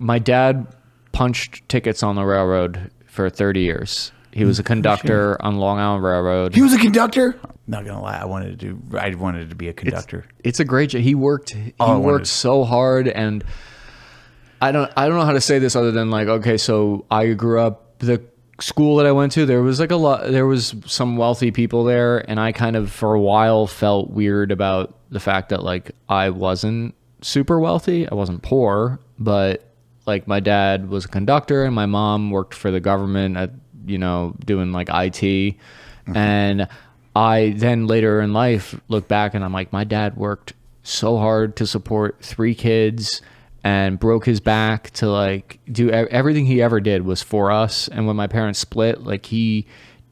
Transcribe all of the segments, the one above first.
my dad punched tickets on the railroad for 30 years. He was a conductor on Long Island Railroad. He was a conductor? Not gonna lie, I wanted to be a conductor. It's a great job. He worked so hard, and I don't know how to say this other than like, okay, so I grew up, the school that I went to, there was some wealthy people there, and I kind of for a while felt weird about the fact that like I wasn't super wealthy. I wasn't poor, but like my dad was a conductor and my mom worked for the government at, doing like IT. And I then later in life look back and I'm like, my dad worked so hard to support 3 kids and broke his back to like do everything he ever did was for us. And when my parents split, like he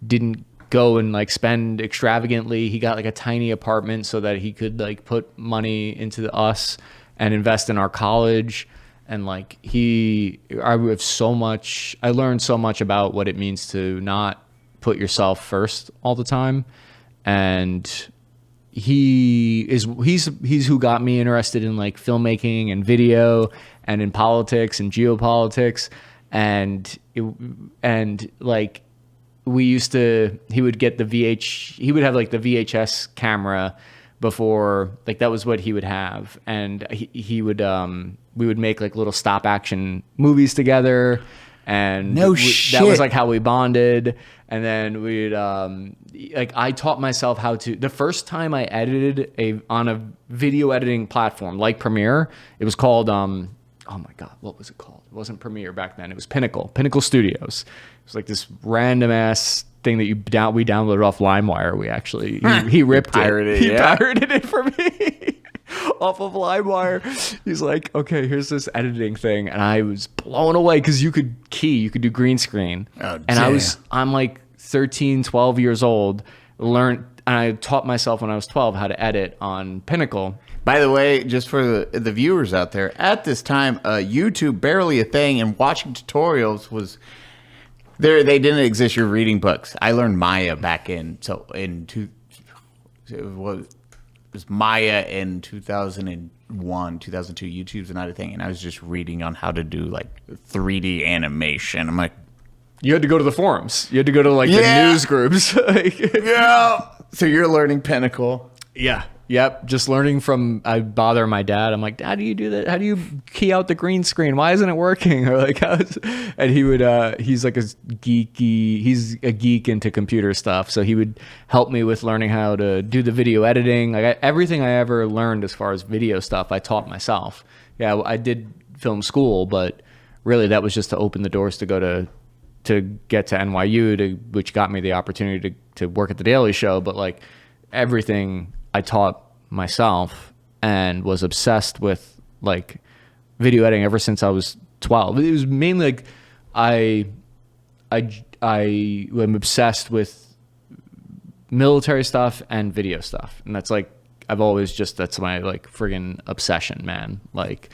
didn't go and like spend extravagantly. He got like a tiny apartment so that he could like put money into us and invest in our college. And like I learned so much about what it means to not put yourself first all the time. And he's who got me interested in like filmmaking and video and in politics and geopolitics. And like he would get he would have like the VHS camera before, like that was what he would have. And he would, we would make like little stop action movies together. And that was like how we bonded. And then we'd like I taught myself how to, the first time I edited on a video editing platform like Premiere, it was called oh my god, what was it called? It wasn't Premiere back then. It was Pinnacle Studios. It was like this random ass thing that we downloaded off LimeWire. We actually he ripped it. He pirated it for me. Off of LimeWire. He's like, okay, here's this editing thing. And I was blown away because you could do green screen. Oh, and I'm like 13, 12 years old, and I taught myself when I was 12 how to edit on Pinnacle. By the way, just for the viewers out there, at this time, YouTube barely a thing, and watching tutorials was there. They didn't exist. You're reading books. I learned Maya back in it was Maya in 2001, 2002. YouTube's not a thing, and I was just reading on how to do like 3D animation. I'm like, you had to go to the forums. You had to go to like the news groups. Yeah. So you're learning Pinnacle. Yeah. Yep. Just learning I bother my dad. I'm like, Dad, how do you do that? How do you key out the green screen? Why isn't it working? Or like, and he would, he's like he's a geek into computer stuff. So he would help me with learning how to do the video editing. Like everything I ever learned as far as video stuff, I taught myself. Yeah. I did film school, but really that was just to open the doors to go to get to NYU, which got me the opportunity to work at the Daily Show. But like everything I taught myself and was obsessed with like video editing ever since I was 12. It was mainly like I am obsessed with military stuff and video stuff, and that's like that's my like friggin' obsession, man. Like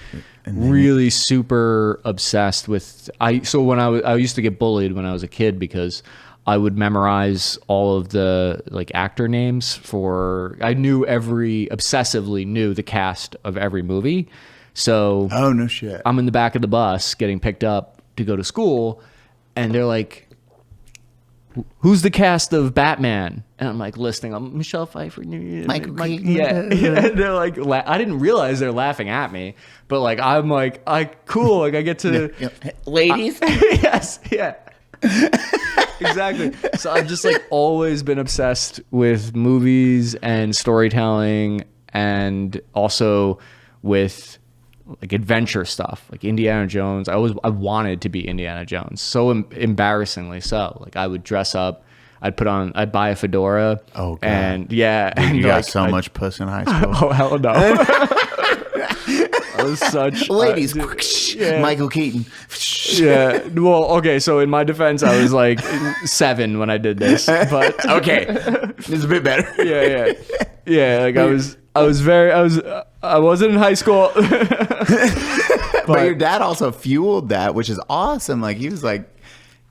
really super obsessed with so when I used to get bullied when I was a kid because I would memorize all of the like actor names I obsessively knew the cast of every movie. So oh no shit. I'm in the back of the bus getting picked up to go to school, and they're like, who's the cast of Batman? And I'm like listening. I'm Michelle Pfeiffer, Michael Keaton. Yeah. And they're like, I didn't realize they're laughing at me, but like I'm like, cool. Like I get to ladies. Yes. Yeah. Exactly. So I've just like always been obsessed with movies and storytelling, and also with like adventure stuff, like Indiana Jones. I wanted to be Indiana Jones, so embarrassingly so. Like I would dress up, I'd buy a fedora. Oh god. And yeah, dude, and you got so much puss in high school. Oh hell no. I was such ladies. Michael Keaton. Yeah. Well, okay. So in my defense, I was like 7 when I did this, but okay, it's a bit better. Yeah. Like I wasn't in high school, but your dad also fueled that, which is awesome. Like he was like,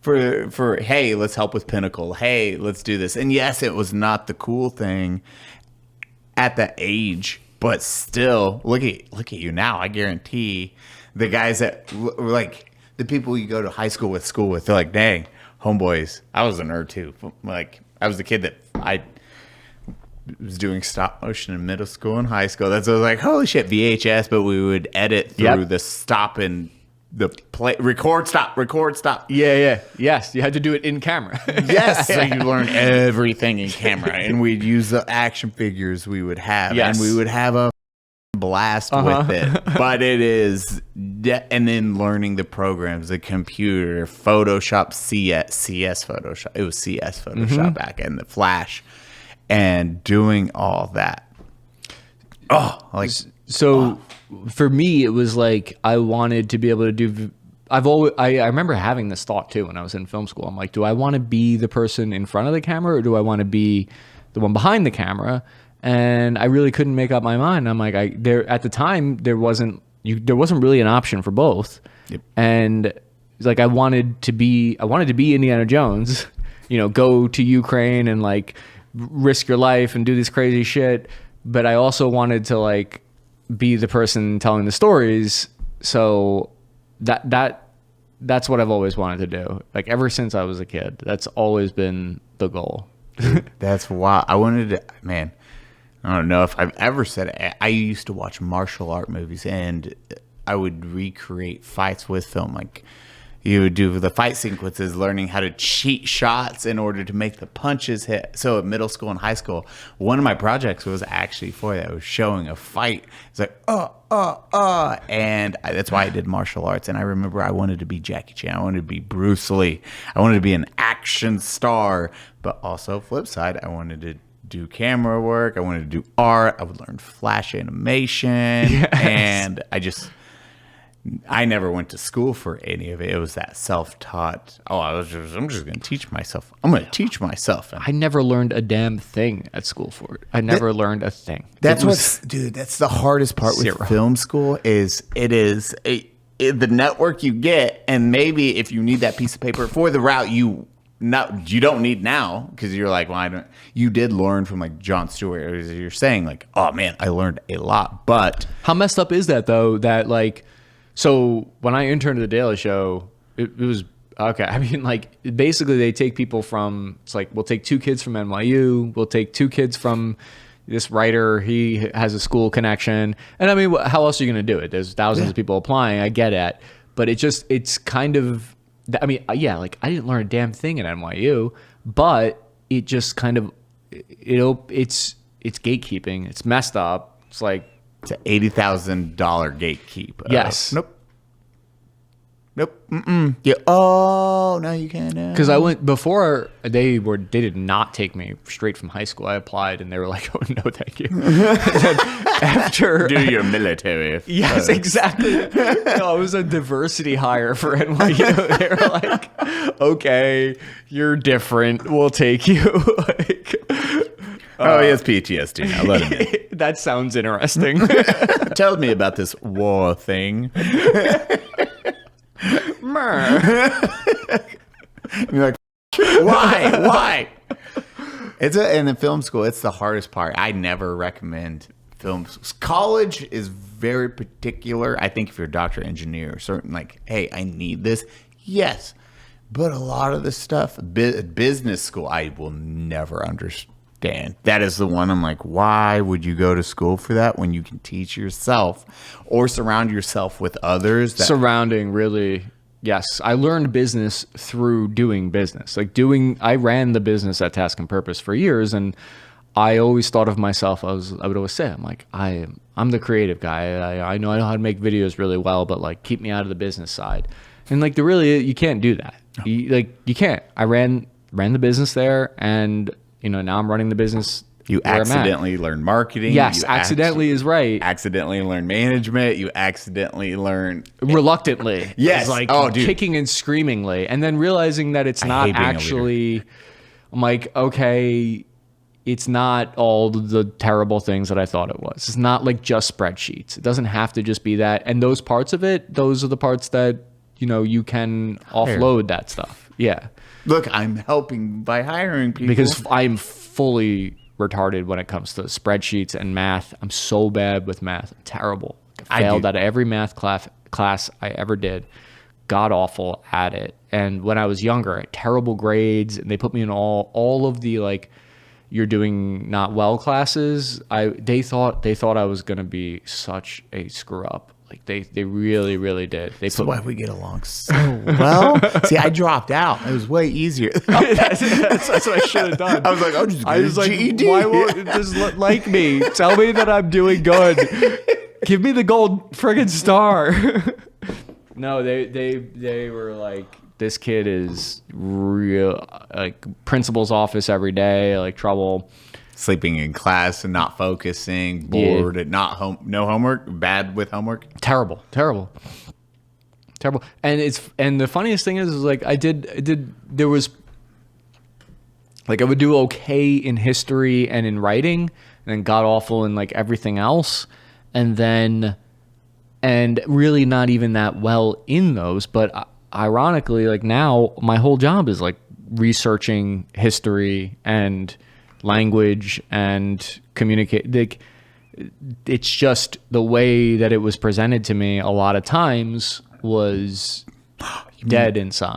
for hey, let's help with Pinnacle. Hey, let's do this. And yes, it was not the cool thing at that age. But still, look at you now. I guarantee The guys that were like the people you go to school with, they're like, dang, homeboys, I was a nerd too. Like, I was the kid that I was doing stop motion in middle school and high school. That's, I was like, holy shit, VHS, but we would edit through the stop and the play, record, stop. Yeah. Yes. You had to do it in camera. Yes. So you learn everything in camera, and we'd use the action figures we would have, and we would have a blast with it. But it is, and then learning the programs, the computer, Photoshop, CS Photoshop. It was CS Photoshop back, and the Flash, and doing all that. For me, it was like I wanted to be able to do. I remember having this thought too when I was in film school. I'm like, do I want to be the person in front of the camera, or do I want to be the one behind the camera? And I really couldn't make up my mind. I'm like, at the time there wasn't really an option for both. Yep. And it's like I wanted to be Indiana Jones, go to Ukraine and like risk your life and do this crazy shit. But I also wanted to like be the person telling the stories. So that's what I've always wanted to do. Like ever since I was a kid, that's always been the goal. That's wild. I wanted to, man, I don't know if I've ever said it. I used to watch martial art movies, and I would recreate fights with film. Like you would do the fight sequences, learning how to cheat shots in order to make the punches hit. So at middle school and high school, one of my projects was actually for that. I was showing a fight. It's like, and that's why I did martial arts. And I remember I wanted to be Jackie Chan. I wanted to be Bruce Lee. I wanted to be an action star. But also, flip side, I wanted to do camera work. I wanted to do art. I would learn Flash animation. Yes. And I never went to school for any of it. It was that self-taught. I'm just going to teach myself. I'm going to teach myself. I never learned a damn thing at school for it. I never learned a thing. That's that's the hardest part with film school is the network you get, and maybe if you need that piece of paper for the route you don't need now, because you're like, well, you did learn from like Jon Stewart, as you're saying, like, oh man, I learned a lot. But how messed up is that though? That like. So when I interned at The Daily Show, it was, okay, I mean, like, basically they take people from, it's like, we'll take 2 kids from NYU, we'll take 2 kids from this writer, he has a school connection, and I mean, how else are you going to do it? There's thousands of people applying, I get it, but it's kind of, I mean, yeah, like, I didn't learn a damn thing at NYU, but it just kind of, it's gatekeeping, it's messed up, it's like, it's an $80,000 gatekeep. Yes. Nope. Yeah. Oh, no, you can't. Because I went before they did not take me straight from high school. I applied and they were like, "Oh no, thank you." After do your military. Yes, exactly. No, it was a diversity hire for NYU. They were like, "Okay, you're different. We'll take you." Like, he has PTSD now. Let him in. That sounds interesting. Tell me about this war thing. You're like, why? In film school, it's the hardest part. I never recommend film. College is very particular. I think if you're a doctor, engineer, or certain, like, hey, I need this. Yes. But a lot of the stuff, business school, I will never understand. That is the one I'm like, why would you go to school for that when you can teach yourself or surround yourself with others? Surrounding, really. Yes. I learned business through doing business. I ran the business at Task and Purpose for years, and I always thought of myself, I would always say, I'm like, I'm the creative guy. I know how to make videos really well, but like, keep me out of the business side. And like, you can't do that. No. You can't. I ran the business there, and now I'm running the business. You accidentally learn marketing. Yes, accidentally is right. Accidentally learn management. You accidentally learn reluctantly. Yes, like kicking and screamingly, and then realizing that it's not actually. I'm like, okay, it's not all the terrible things that I thought it was. It's not like just spreadsheets. It doesn't have to just be that. And those parts of it, those are the parts that you can offload that stuff. Yeah. Look, I'm helping by hiring people. Because I'm fully retarded when it comes to spreadsheets and math. I'm so bad with math. I'm terrible. I failed out of every math class class I ever did. God awful at it. And when I was younger, I had terrible grades, and they put me in all of the like, you're doing not well classes. They thought I was gonna be such a screw up. Like they really, really did. That's why we get along so well. See, I dropped out. It was way easier. that's what I should have done. I was like, I'll just get a GED. Why won't you just like me? Tell me that I'm doing good. Give me the gold friggin' star. No, they were like, this kid is real, like principal's office every day, like trouble. Sleeping in class and not focusing, bored, and no homework, bad with homework. Terrible. And the funniest thing is like there was like I would do okay in history and in writing, and then god awful in like everything else, and really not even that well in those. But ironically, like now my whole job is like researching history and language and communicate. Like, it's just the way that it was presented to me a lot of times was dead inside.